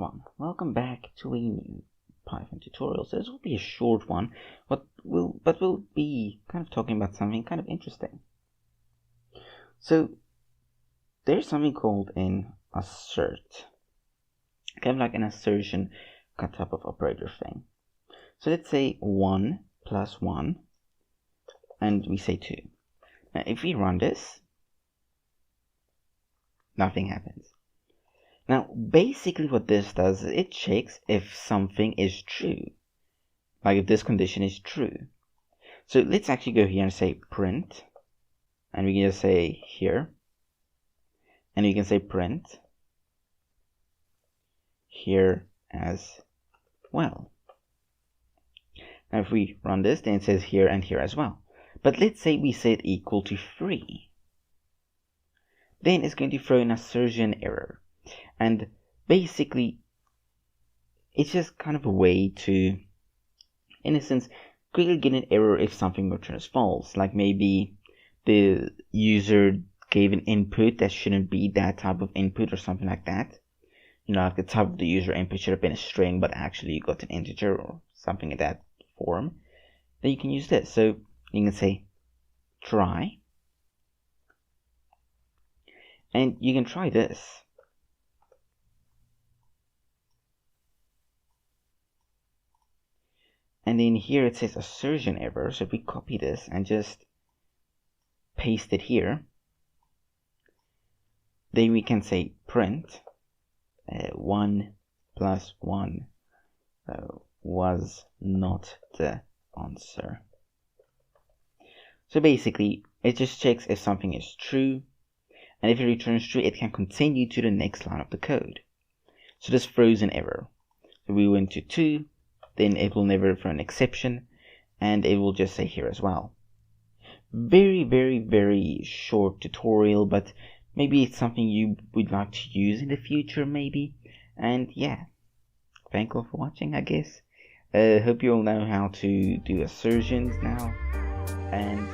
everyone, welcome back to a new Python tutorial. So this will be a short one, but we'll be kind of talking about something kind of interesting. So there's something called an assert, kind of like an assertion type of operator thing. So let's say 1 plus 1, and we say 2. Now if we run this, nothing happens. Now, basically what this does is it checks if something is true. Like if this condition is true. So let's actually go here and say print. And we can just say here. And you can say print here as well. Now if we run this, then it says here and here as well. But let's say we set equal to 3. Then it's going to throw an assertion error. And basically, it's just kind of a way to, in a sense, quickly get an error if something returns false. Like maybe the user gave an input that shouldn't be that type of input or something like that. You know, like the type of the user input should have been a string, but actually you got an integer or something in that form. Then you can use this. So you can say try. And you can try this. And then here it says assertion error. So if we copy this and just paste it here, then we can say print 1 plus 1 was not the answer. So basically, it just checks if something is true. And if it returns true, it can continue to the next line of the code. So this throws an error. So we went to 2. Then it will never throw an exception, and it will just say here as well. Very, very, very short tutorial, but maybe it's something you would like to use in the future, maybe. And yeah, thank you all for watching, I guess. Hope you all know how to do assertions now, and